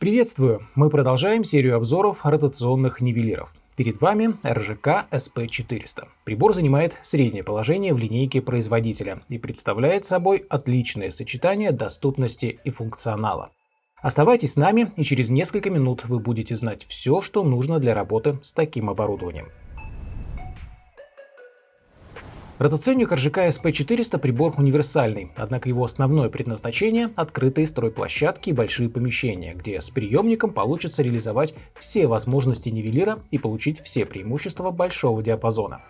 Приветствую! Мы продолжаем серию обзоров ротационных нивелиров. Перед вами РЖК SP400. Прибор занимает среднее положение в линейке производителя и представляет собой отличное сочетание доступности и функционала. Оставайтесь с нами, и через несколько минут вы будете знать все, что нужно для работы с таким оборудованием. Ротационник РЖК SP400 прибор универсальный, однако его основное предназначение – открытые стройплощадки и большие помещения, где с приемником получится реализовать все возможности нивелира и получить все преимущества большого диапазона.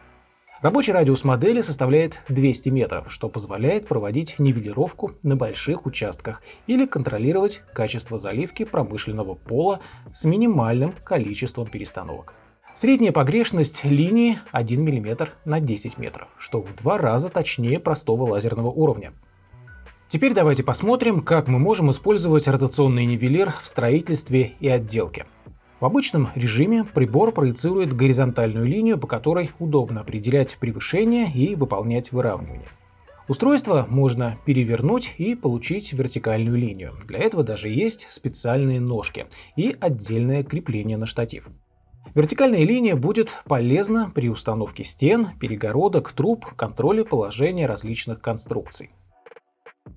Рабочий радиус модели составляет 200 метров, что позволяет проводить нивелировку на больших участках или контролировать качество заливки промышленного пола с минимальным количеством перестановок. Средняя погрешность линии 1 мм на 10 метров, что в 2 раза точнее простого лазерного уровня. Теперь давайте посмотрим, как мы можем использовать ротационный нивелир в строительстве и отделке. В обычном режиме прибор проецирует горизонтальную линию, по которой удобно определять превышение и выполнять выравнивание. Устройство можно перевернуть и получить вертикальную линию. Для этого даже есть специальные ножки и отдельное крепление на штатив. Вертикальная линия будет полезна при установке стен, перегородок, труб, контроле положения различных конструкций.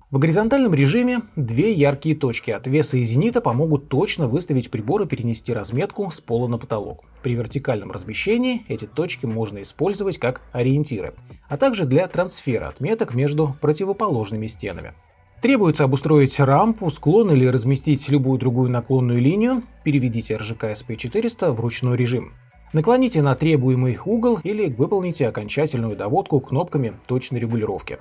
В горизонтальном режиме две яркие точки отвеса и зенита помогут точно выставить прибор и перенести разметку с пола на потолок. При вертикальном размещении эти точки можно использовать как ориентиры, а также для трансфера отметок между противоположными стенами. Требуется обустроить рампу, склон или разместить любую другую наклонную линию, переведите РЖК SP400 в ручной режим. Наклоните на требуемый угол или выполните окончательную доводку кнопками точной регулировки.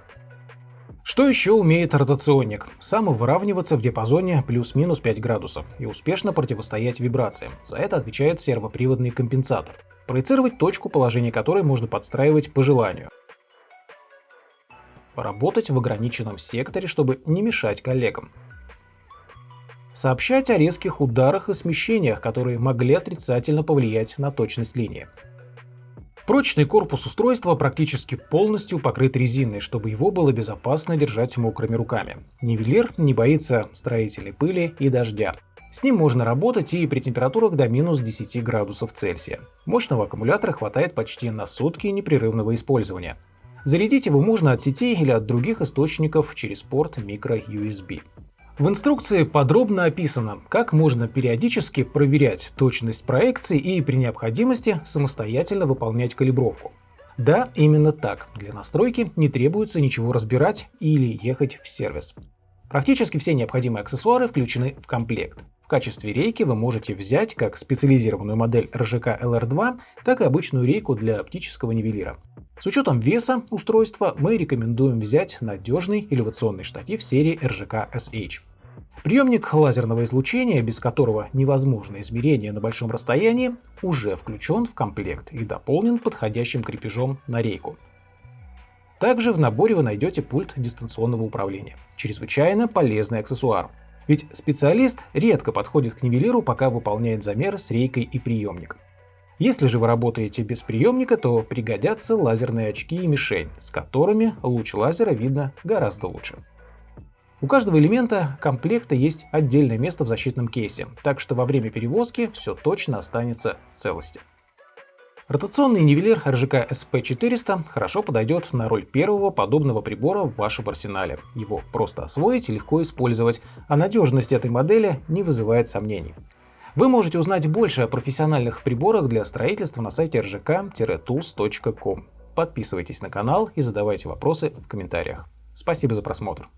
Что еще умеет ротационник? Самовыравниваться в диапазоне плюс-минус 5 градусов и успешно противостоять вибрациям. За это отвечает сервоприводный компенсатор. Проецировать точку, положение которой можно подстраивать по желанию. Работать в ограниченном секторе, чтобы не мешать коллегам. Сообщать о резких ударах и смещениях, которые могли отрицательно повлиять на точность линии. Прочный корпус устройства практически полностью покрыт резиной, чтобы его было безопасно держать мокрыми руками. Нивелир не боится строительной пыли и дождя. С ним можно работать и при температурах до минус 10 градусов Цельсия. Мощного аккумулятора хватает почти на сутки непрерывного использования. Зарядить его можно от сетей или от других источников через порт microUSB. В инструкции подробно описано, как можно периодически проверять точность проекций и при необходимости самостоятельно выполнять калибровку. Да, именно так. Для настройки не требуется ничего разбирать или ехать в сервис. Практически все необходимые аксессуары включены в комплект. В качестве рейки вы можете взять как специализированную модель РЖК LR2, так и обычную рейку для оптического нивелира. С учетом веса устройства мы рекомендуем взять надежный элевационный штатив серии РЖК SH. Приемник лазерного излучения, без которого невозможно измерение на большом расстоянии, уже включен в комплект и дополнен подходящим крепежом на рейку. Также в наборе вы найдете пульт дистанционного управления. Чрезвычайно полезный аксессуар. Ведь специалист редко подходит к нивелиру, пока выполняет замеры с рейкой и приемником. Если же вы работаете без приемника, то пригодятся лазерные очки и мишень, с которыми луч лазера видно гораздо лучше. У каждого элемента комплекта есть отдельное место в защитном кейсе, так что во время перевозки все точно останется в целости. Ротационный нивелир РЖК SP400 хорошо подойдет на роль первого подобного прибора в вашем арсенале. Его просто освоить и легко использовать, а надежность этой модели не вызывает сомнений. Вы можете узнать больше о профессиональных приборах для строительства на сайте rjk-tools.com. Подписывайтесь на канал и задавайте вопросы в комментариях. Спасибо за просмотр.